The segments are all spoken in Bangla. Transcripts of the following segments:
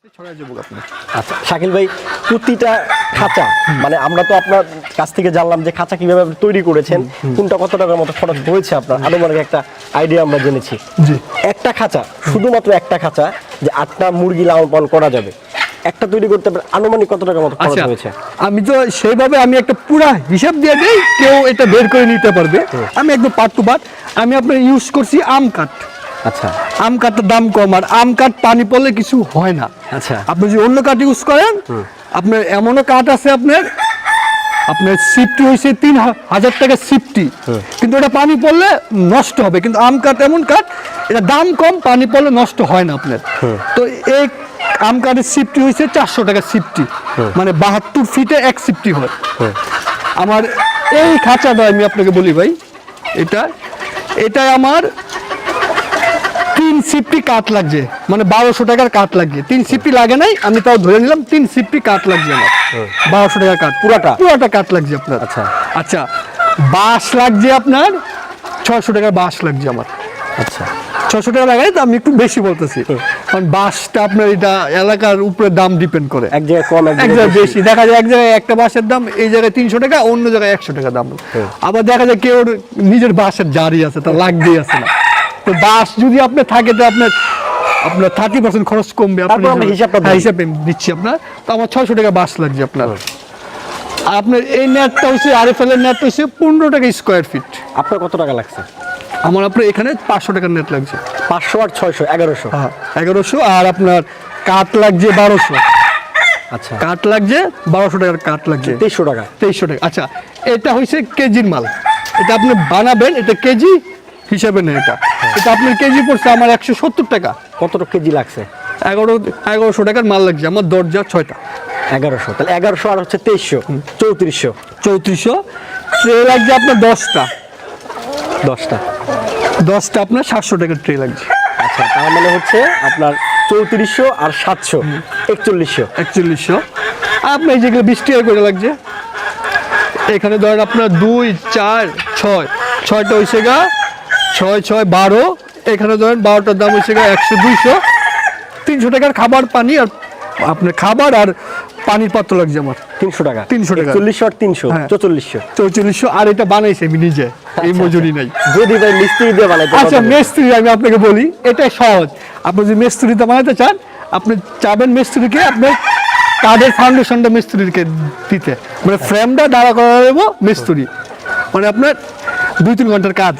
আচ্ছা শাকিল ভাই, প্রতিটা খাঁচা মানে আমরা তো আপনার কাছ থেকে জানলাম যে খাঁচা কিভাবে আপনি তৈরি করেছেন, কোনটা কত টাকার মতো খরচ হয়েছে আপনার আনুমানিক একটা আইডিয়া আমরা জেনেছি। জি, একটা খাঁচা, শুধুমাত্র একটা খাঁচা যে 8টা মুরগি লালন পালন করা যাবে, একটা তৈরি করতে আনুমানিক কত টাকার মতো খরচ হয়েছে? আমি তো সেইভাবে আমি একটা পুরা হিসাব দিয়ে দিই, কেউ এটা বের করে নিতে পারবে। আমি একদম পার্ট টু পার্ট আমি আপনার ইউজ করছি আম কাঠ। আচ্ছা, আম কাঠের দাম কম, আর আম কাঠ পানি পড়লে কিছু হয় না। আচ্ছা, আপনি যদি অন্য কাঠ ইউজ করেন, আপনার এমনও কাঠ আছে আপনার সিফটি হয়েছে 3000 টাকা সিফটি, কিন্তু এটা পানি পড়লে নষ্ট হবে। কিন্তু আম কাঠ এমন কাঠ, এটা দাম কম, পানি পড়লে নষ্ট হয় না আপনার। তো এই আম কাঠের সিফটি হয়েছে 400 টাকা সিফটি, মানে 72 ফিটে 1 সিফটি হয়। আমার এই খাঁচাটা আমি আপনাকে বলি ভাই, এটা আমার 3 সিফটি কাঠ লাগছে, মানে 1200 টাকার কাঠ লাগছে। 3 সিফটি লাগে নাই, আমি তাও ধরে নিলাম 3 সিফটি কাঠ লাগছে আমার। 1200 টাকার কাঠ, পুরাটা কাঠ লাগছে আপনার। আচ্ছা, আচ্ছা, বাঁশ লাগছে আপনার 600 টাকার বাঁশ লাগছে আমার। আচ্ছা, 600 টাকা লাগাই তো আমি একটু বেশি বলতেছি, কারণ বাঁশটা আপনার এটা এলাকার উপরে দাম ডিপেন্ড করে। এক জায়গায় কম, এক জায়গায় বেশি। দেখা যায় এক জায়গায় একটা বাঁশের দাম এই জায়গায় 300 টাকা, অন্য জায়গায় 100 টাকা দাম। আবার দেখা যায় কেউ নিজের বাঁশের জারি আছে, তার লাগতেই আছে না। তো বাঁশ যদি আপনার থাকে তো আপনার 30% খরচ কমবে। হিসাবে দিচ্ছি আপনার, তো আমার 600 টাকা বাঁশ লাগছে আপনার। আপনার এই নেটটা হচ্ছে RFL এর নেটটা হচ্ছে 15 টাকা স্কোয়ার ফিট। আপনার কত টাকা লাগছে? আমার আপনার এখানে 500 টাকার নেট লাগছে। 500 আর 600 1100। হ্যাঁ, 1100। আর আপনার কাঠ লাগছে 1200। আচ্ছা, কাঠ লাগছে 1200 টাকার কাঠ লাগছে। 2300 টাকা। 2300 টাকা। আচ্ছা, এটা হচ্ছে কেজির মাল। এটা আপনি বানাবেন, এটা কেজি হিসাবে নেই। এটা আপনার কেজি পড়ছে আমার 170 টাকা। কত কেজি লাগছে? 1100 টাকার মাল লাগছে আমার, দরজা 6টা। 1100, তাহলে 1100 আর হচ্ছে 2300, 3400। 3400। ট্রে লাগছে আপনার 10টা। 10টা আপনার 700 টাকার ট্রে লাগছে। আচ্ছা, তার মানে হচ্ছে আপনার 3400 আর 700 4100। 4100। আপনার যেগুলো 20 টাকা করে লাগছে। এখানে ধরেন আপনার 2 4 6 6টা হয়েছে গা 6 6 12। এখানে ধরেন 12টার দাম হয়েছে গা 100 200 300 টাকার খাবার পানি, আর আপনার খাবার আর পানির পাত্র লাগছে আমার 300 টাকা। 300 টাকা। 4100 আর 300 4400। 4400। আর এটা বানাইছে আমি নিজে, এই মজুরি নাই। যদি ভাই মিস্ত্রি দিয়ে বানাইতে, আচ্ছা, মিস্ত্রি আমি আপনাকে বলি, এটা সহজ। আপনি যদি মিস্ত্রিতে বানাতে চান, আপনি চাবেন মিস্ত্রিকে আপনার কাঠের ফাউন্ডেশনটা মিস্ত্রিকে দিতে, মানে ফ্রেমটা দাঁড়া করা দেবো মিস্ত্রি, মানে আপনার 2-3 ঘন্টার কাজ।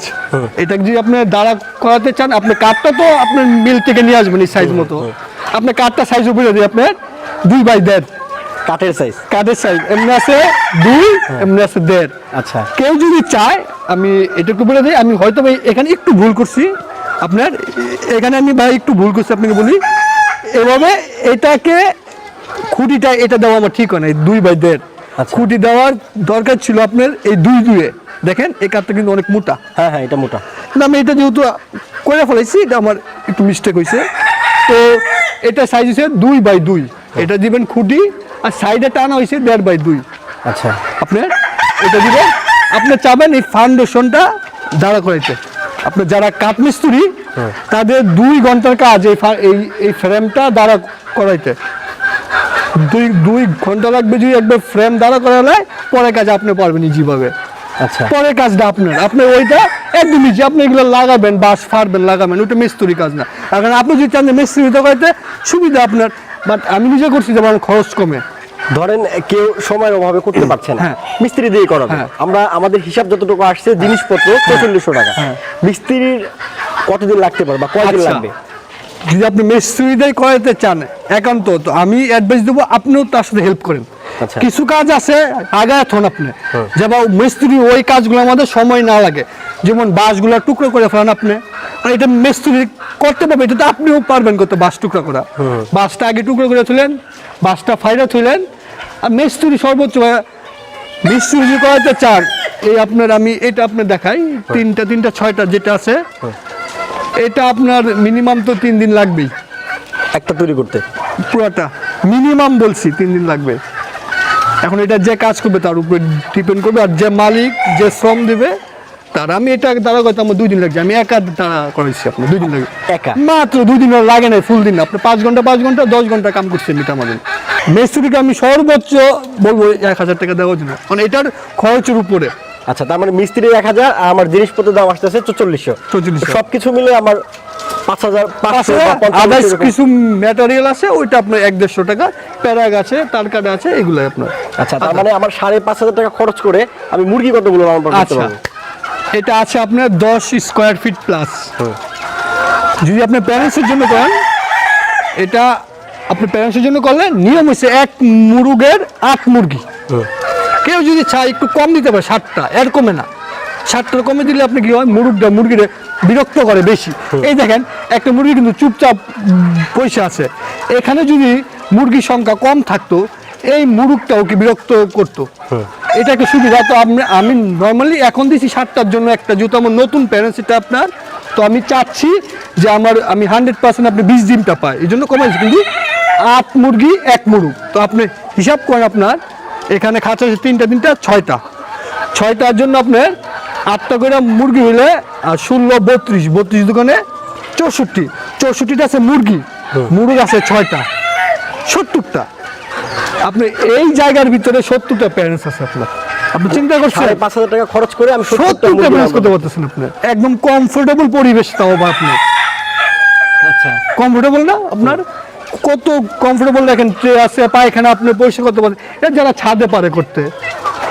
এটা যদি আপনি দাঁড়া করাতে চান, আপনার কাঠটা তো আপনার মিল থেকে নিয়ে আসবেন এই সাইজ মতো। আপনার কাঠটা সাইজ উপরে দিয়ে আপনার 2x1.5 কাঠের সাইজ এমনি আছে 2, এমনি আছে 1.5। আচ্ছা, কেউ যদি চায়, আমি এটা একটু বলে দিই, আমি হয়তো ভাই এখানে একটু ভুল করছি আপনার, এখানে আমি ভাই একটু ভুল করছি আপনাকে বলি। এভাবে এটাকে খুঁটিটা এটা দেওয়া আমার ঠিক হয় না, 2x1.5। খুঁটি দেওয়ার দরকার ছিল আপনার এই 2-2-এ। দেখেন এই কাঠটা কিন্তু অনেক মোটা। হ্যাঁ, এটা মোটা। কিন্তু আমি এটা যেহেতু করে ফেলাইছি, এটা আমার একটু মিস্টেক হয়েছে। তো এটা সাইজ হচ্ছে 2x2। এটা দিবেন খুঁটি, আর সাইডে টানা হয়েছে 1.5x2। আচ্ছা, আপনার এটা দিবেন। আপনি চাবেন এই ফাউন্ডেশনটা দাঁড়া করাইতে, আপনার যারা কাঠ মিস্ত্রি তাদের 2 ঘন্টার কাজ এই ফ্রেমটা দাঁড়া করাইতে। 2 ঘন্টা লাগবে যদি একবার ফ্রেম দাঁড়া করালে, পরে কাজ আপনি পারবেন ইজিভাবে। আচ্ছা, পরের কাজটা আপনার ওইটা একদম ইজি। আপনি এগুলো লাগাবেন, বাঁশ ফাড়বেন, লাগাবেন, ওইটা মিস্ত্রি কাজ না। এখন আপনি যদি চান যে মিস্ত্রিতে করতে সুবিধা আপনার, বাট আমি নিজে করছি যে আমার খরচ কমে। ধরেন কেউ সময়ের অভাবে করতে পারছে না, মিস্ত্রি দিয়ে করাবে। আমরা আমাদের হিসাব যতটুকু আসছে, জিনিসপত্র 4400 টাকা। মিস্ত্রির কতদিন লাগতে পারে বা কয়দিন লাগবে? যদি আপনি মিস্ত্রি দিয়ে করাতে চান একান্ত, তো আমি অ্যাডভাইস দেবো আপনিও তার সাথে হেল্প করেন। কিছু কাজ আছে আগায় থন আপনি, যেমন মিস্ত্রি ওই কাজগুলো আমাদের সময় না লাগে, যেমন বাঁশগুলো টুকরো করে ফেলান আপনি, আর এটা মিস্ত্রি করতে পারবে, এটা তো আপনিও পারবেন করতে। বাঁশ টুকরা করা, বাঁশটা আগে টুকরো করে তুলেন, বাঁশটা ফাইরা তুলেন। আর মিস্ত্রি সর্বোচ্চ মিস্ত্রি যদি করাতে চান, এই আপনার আমি এটা আপনার দেখাই, 3টা 6টা যেটা আছে, এটা আপনার মিনিমাম তো 3 দিন লাগবেই একটা তৈরি করতে। পুরোটা মিনিমাম বলছি 3 দিন লাগবে। এখন এটা যে কাজ করবে তার উপরে ডিপেন্ড করবে, আর যে মালিক যে শ্রম দেবে তার আমি এটা দাঁড়া করতে আমার 2 দিন লাগছে, আমি একা দাঁড়া করাইছি আপনার 2 দিন লাগে, একা? মাত্র 2 দিন লাগে না, ফুল দিন আপনি 5 ঘন্টা 10 ঘন্টা কাম করছেন এটা আমাদের মিস্ত্রিকে আমি সর্বোচ্চ বলবো 1000 টাকা দেওয়ার জন্য, মানে এটার খরচের উপরে। আচ্ছা, তার মানে মিস্ত্রি 1000 আর আমার জিনিসপত্রের দাম আসতেছে 4400। সবকিছু মিলে আমার 5500 বা 4500 এরকম। কিছু ম্যাটেরিয়াল আছে ওইটা আপনার 150 টাকা, প্যারাগ আছে, তার কাটা আছে, এগুলো আপনার। আচ্ছা, তার মানে আমার 5500 টাকা খরচ করে আমি মুরগি কতগুলো লালন পালন করতে আচ্ছা, পারবো? এটা আছে আপনার 10 স্কয়ার ফিট প্লাস। যদি আপনি প্যারেন্টসের জন্য করেন, এটা আপনি প্যারেন্টসের জন্য করলে নিয়ম হচ্ছে 1 মুরগের 8 মুরগি। কেউ যদি চায় একটু কম দিতে পারে 60টা, এর কমে না, 60টার কমে দিলে আপনি কি হয়, মুরগিরে বিরক্ত করে বেশি। এই দেখেন একটা মুরগি কিন্তু চুপচাপ পয়সা আছে, এখানে যদি মুরগির সংখ্যা কম থাকতো এই মুরগটাও কি বিরক্ত করতো। এটাকে সুবিধা তো আমি নর্মালি এখন দিছি 60টার জন্য একটা, যেহেতু আমার নতুন প্যারেন্টস এটা আপনার, তো আমি চাচ্ছি যে আমি 100% আপনি 20 ডিমটা পাই, এই জন্য কমাইছি। কিন্তু 8 মুরগি 1 মুরগ, তো আপনি হিসাব করেন আপনার এখানে খাঁচা আছে 3টা 6টার জন্য আপনার 8টা করে মুরগি হইলে 16 32 দোকানে 64টা আছে মুরগি, মুরগ আছে 6টা, 70টা। আপনি এই জায়গার ভিতরে 70টা প্যারেন্টস আছে আপনার, আপনি চিন্তা করছেন 5500 টাকা খরচ করে আমি 70টা প্যারেন্টস করতে পারতেছেন আপনি, একদম কমফোর্টেবল পরিবেশ তাও বা আপনি। আচ্ছা, কমফোর্টেবল না আপনার, কত কমফোর্টেবল দেখেন, ট্রে আছে, পায়খানা আপনি পরিষ্কার করতে পারেন, এটা যারা ছাদে পারে করতে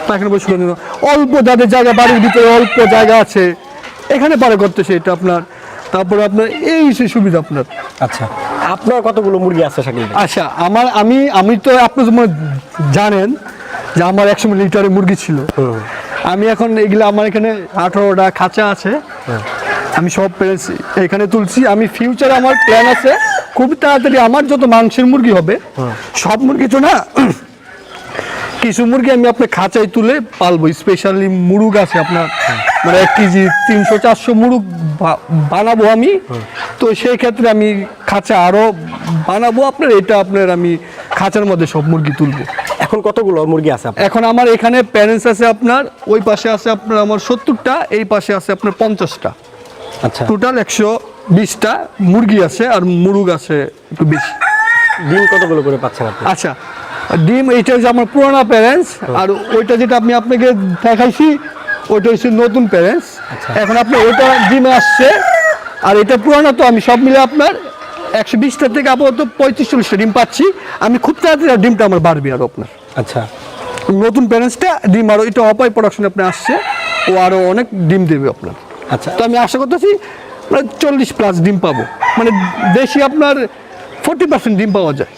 পায়খানা পরিষ্কার করে, অল্প যাদের জায়গা বাড়ির ভিতরে অল্প জায়গা আছে এখানে পারে করতেছে এটা আপনার। তারপরে আপনার এই সুবিধা আপনার। আচ্ছা, আপনার কতগুলো মুরগি আছে শাকিল ভাই? আচ্ছা, আমি তো আপনি যেমন জানেন যে আমার 100 লিটারের মুরগি ছিল, আমি এখন এগুলো আমার এখানে 18টা খাঁচা আছে, আমি সব প্যারেন্টস এখানে তুলছি। আমি ফিউচারে আমার প্ল্যান আছে খুব তাড়াতাড়ি আমার যত মাংসের মুরগি হবে, সব মুরগি তো না, কিছু মুরগি আমি আপনার খাঁচায় তুলে পালবো, স্পেশালি মুরগ আছে আপনার, মানে 1 কেজি 300-400 মুরগ বানাবো আমি। তো সেই ক্ষেত্রে আমি খাঁচা আরো বানাবো আপনার, এটা আপনার আমি খাঁচার মধ্যে সব মুরগি তুলবো। এখন কতগুলো মুরগি আছে আপনার? এখন আমার এখানে প্যারেন্টস আছে আপনার, ওই পাশে আছে আপনার আমার 70টা, এই পাশে আছে আপনার 50টা। আচ্ছা, টোটাল 120টা মুরগি আছে, আর মুরগ আছে একটু বেশি। ডিম কতগুলো করে পাচ্ছেন আপনি? আচ্ছা, ডিম এইটা হচ্ছে আমার পুরোনো প্যারেন্টস, আর ওইটা যেটা আমি আপনাকে দেখাইছি ওইটা হচ্ছে নতুন প্যারেন্টস। এখন আপনি ওইটা ডিমে আসছে, আর এটা পুরোনো, তো আমি সব মিলে আপনার 120টা থেকে আপাতত 35-40টা ডিম পাচ্ছি। আমি খুব তাড়াতাড়ি ডিমটা আমার বাড়বে আরো আপনার। আচ্ছা, নতুন প্যারেন্টসটা ডিম আরো, এটা অপাই প্রোডাকশন আপনি আসছে, ও আরো অনেক ডিম দেবে আপনার। আচ্ছা, তো আমি আশা করতেছি মানে 40+ ডিম পাবো, মানে দেশি আপনার 40% ডিম পাওয়া যায়।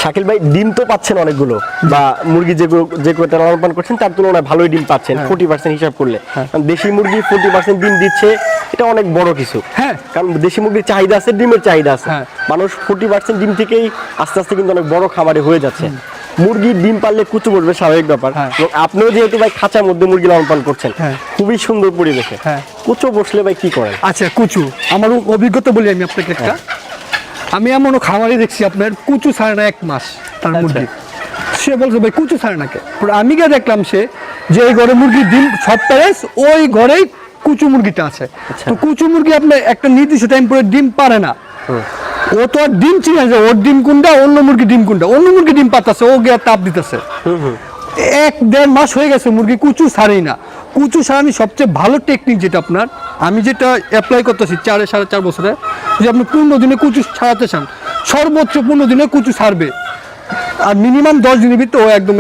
শাকিল ভাই, ডিম তো পাচ্ছেন অনেকগুলো, বা মুরগি যে কয়টা লালন পালন করছেন তার তুলনায় ভালোই ডিম পাচ্ছেন 40% হিসাব করলে। কারণ দেশি মুরগি 40% ডিম দিচ্ছে, এটা অনেক বড় কিছু। হ্যাঁ, কারণ দেশি মুরগির চাহিদা আছে, ডিমের চাহিদা আছে। হ্যাঁ। মানুষ 40% ডিম থেকেই আস্তে আস্তে কিন্তু অনেক বড় খামারে হয়ে যাচ্ছে। মুরগি ডিম পারলে কুচু পড়বে, স্বাভাবিক ব্যাপার। এবং আপনিও যেহেতু ভাই খাঁচার মধ্যে মুরগি লালন পালন করছেন, খুবই সুন্দর পরিবেশে, কুচো বসলে ভাই কি করেন? আচ্ছা, কুচু আমার অভিজ্ঞতা বলি আমি আপনাকে একটা। আমি এমনও খামারে দেখছি আপনার কুচু ছাড়ে না 1 মাস তার মুরগি, সে বলছে ভাই কুচু ছাড়ে নাকে। আমি গিয়ে দেখলাম সে যে এই ঘরে মুরগির ডিম সব প্যারেন্টস ওই ঘরেই কুচু মুরগিটা আছে। তো কুচু মুরগি আপনার একটা নির্দিষ্ট টাইম পরে ডিম পারে না, ও তো আর ডিম চিনে যায় ওর ডিম কোনটা, অন্য মুরগি ডিম কোনটা, অন্য মুরগি ডিম পাতাছে, ও গিয়ে তাপ দিতেছে। 1-1.5 মাস হয়ে গেছে মুরগি কুচু ছাড়েই না। কুচু ছাড়ানি সবচেয়ে ভালো টেকনিক যেটা আপনার, আমি যেটা অ্যাপ্লাই করতেছি 4.5 বছরে, যে আপনি 15 দিনে কুচু ছাড়াতে চান, সর্বোচ্চ 15 দিনে কুচু ছাড়বে, আর মিনিমাম 10 দিনের ভিতরে ও একদম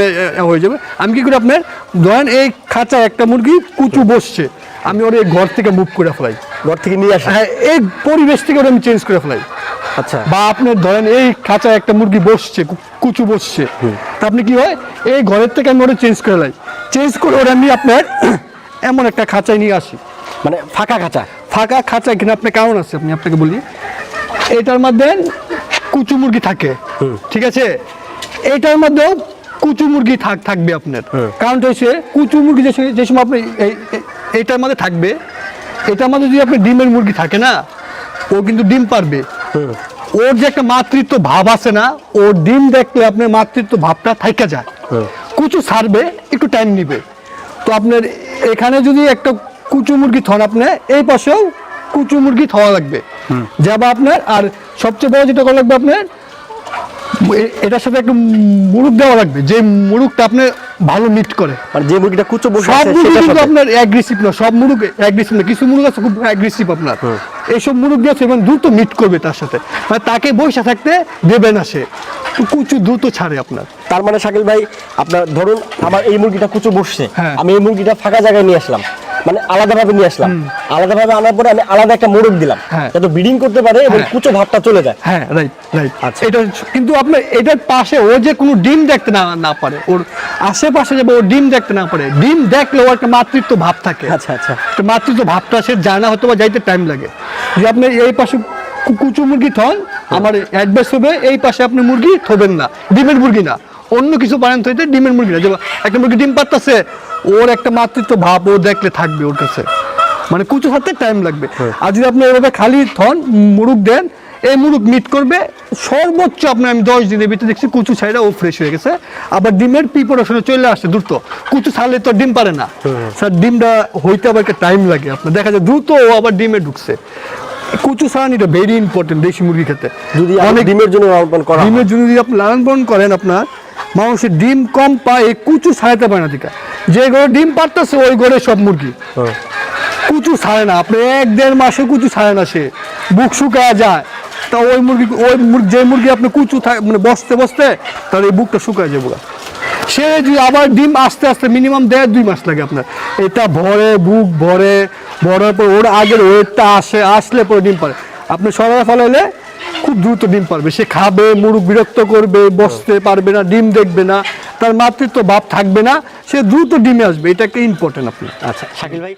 হয়ে যাবে। আমি কি করি আপনার, ধরেন এই খাঁচা একটা মুরগি কুচু বসছে, আমি ওর এই ঘর থেকে মুভ করে ফেলাই, ঘর থেকে নিয়ে আসেন? হ্যাঁ, এই পরিবেশ থেকে ওরা আমি চেঞ্জ করে ফেলাই। আচ্ছা, বা আপনার ধরেন এই খাঁচা একটা মুরগি বসছে, কুচু বসছে, তা আপনি কি হয় এই ঘরের থেকে আমি ওরা চেঞ্জ করে লাই, চেঞ্জ করে ওরা আমি আপনার এমন একটা খাঁচায় নিয়ে আসি, মানে ফাঁকা খাঁচা কিনা আপনার কারণ আছে, আমি আপনাকে বলি। এটার মধ্যে কুচু মুরগি থাকে, ঠিক আছে, এটার মধ্যেও কুচু মুরগি থাকবে আপনার। কারণটা হচ্ছে কুচু মুরগি যে সময় আপনি এইটার মধ্যে থাকবে, এটার মধ্যে যদি আপনি ডিমের মুরগি থাকে না, ও কিন্তু ডিম পারবে। ওর যে একটা মাতৃত্ব ভাব আছে না, ওর ডিম দেখলে আপনার মাতৃত্ব ভাবটা থাইকা যায়। কুচু ছাড়বে, একটু টাইম নিবে। তো আপনার এখানে যদি একটা কুচু মুরগি থন আপনি এই পাশেও কুচু মুরগি খাওয়া লাগবে যাবা আপনার। আর সবচেয়ে বড় যেটা করা লাগবে আপনার এটার সাথে একটু মুরগ দেওয়া লাগবে, যে মুরগটা আপনি ভালো মিট করে। মানে যে মুরগিটা কুচো বসে সব আছে মুরগি সেটার কিন্তু সাথে। আপনার অ্যাগ্রেসিভ না, সব মুরগ অ্যাগ্রেসিভ না, কিছু মুরগ আছে খুব অ্যাগ্রেসিভ আপনার। এইসব মুরগ দিয়ে এবং দ্রুত মিট করবে তার সাথে, মানে তাকে বসে থাকতে দেবে না, সে কুচু দ্রুত ছাড়ে আপনার। তার মানে শাকিল ভাই আপনার ধরুন আমার এই মুরগিটা কুচো বসছে, হ্যাঁ। আমি এই মুরগিটা ফাঁকা জায়গায় নিয়ে আসলাম, মানে আলাদাভাবে নিয়ে আসলাম, আলাদাভাবে আনার পরে আমি আলাদা একটা মোড়ক দিলাম, হ্যাঁ। যাতে ব্রিডিং করতে পারে এবং হ্যাঁ। কুচো ভাবটা চলে যায়। হ্যাঁ, রাইট রাইট। আচ্ছা। এটা কিন্তু আপনার এটার পাশে ও যে কোনো ডিম দেখতে না পারে, ওর আশেপাশে যাবে, ও ডিম দেখতে না পারে, ডিম দেখলে ওর একটা মাতৃত্ব ভাব থাকে। আচ্ছা আচ্ছা। তো মাতৃত্ব ভাবটা সে জানা হয়তো বা যাইতে টাইম লাগে। যে আপনি এই পাশে কুচু মুরগি থন, আমার অ্যাডভাইস হবে এই পাশে আপনি মুরগি থবেন না, ডিমের মুরগি না, অন্য কিছু বানান থইতে, ডিমের মুরগি না। যে একটা মুরগি ডিম পারতেছে, ওর একটা মাতৃত্ব ভাব ও দেখলে থাকবে ওর কাছে, মানে কুচু হাতে টাইম লাগবে। আর যদি আপনি এভাবে খালি থন মুরগ দেন, এই মুরগ মিট করবে সর্বোচ্চ আপনার আমি 10 দিনের ভিতরে দেখছি কুচু ছাইড়া ও ফ্রেশ হয়ে গেছে। আবার ডিমের প্রিপারেশনে চলে আসছে দ্রুত, কুচু ছাড়লে তো ডিম পারে না স্যার, ডিমটা হইতে আবার একটা টাইম লাগে আপনার, দেখা যায় দ্রুত ও আবার ডিমে ঢুকছে। কুচু ছাড়ানিটা ভেরি ইম্পর্টেন্ট দেশি মুরগির ক্ষেত্রে। যদি অনেক ডিমের জন্য লালন করা হয়, ডিমের জন্য যদি আপনি লালন পালন করেন, আপনার মানুষের ডিম কম পায়, এই কুচু ছাড়াতে পারে না। ঠিক আছে, যে ঘরে ডিম পারতেছে ওই ঘরে সব মুরগি কুচু ছাড়ে না, আপনি 1-1.5 মাসে কুচু ছাড়ে না, সে বুক শুকায় যায়। তা ওই মুরগি যে মুরগি আপনি কুচু মানে বসতে বসতে তার এই বুকটা শুকায় যাবে। সে যদি আবার ডিম আস্তে আস্তে মিনিমাম 1.5-2 মাস লাগে আপনার, এটা ভরে বুক ভরে ভরার পর ওর আগের ওয়েটটা আসলে পরে ডিম পারে। আপনি সরাই ফলাইলে খুব দ্রুত ডিম পারবে, সে খাবে, মুরগ বিরক্ত করবে, বসতে পারবে না, ডিম দেখবে না, তার মাতৃত্ব ভাব থাকবে না, সে দ্রুত ডিমে আসবে। এটা একটা ইম্পর্টেন্ট আপনার। আচ্ছা শাকিল ভাই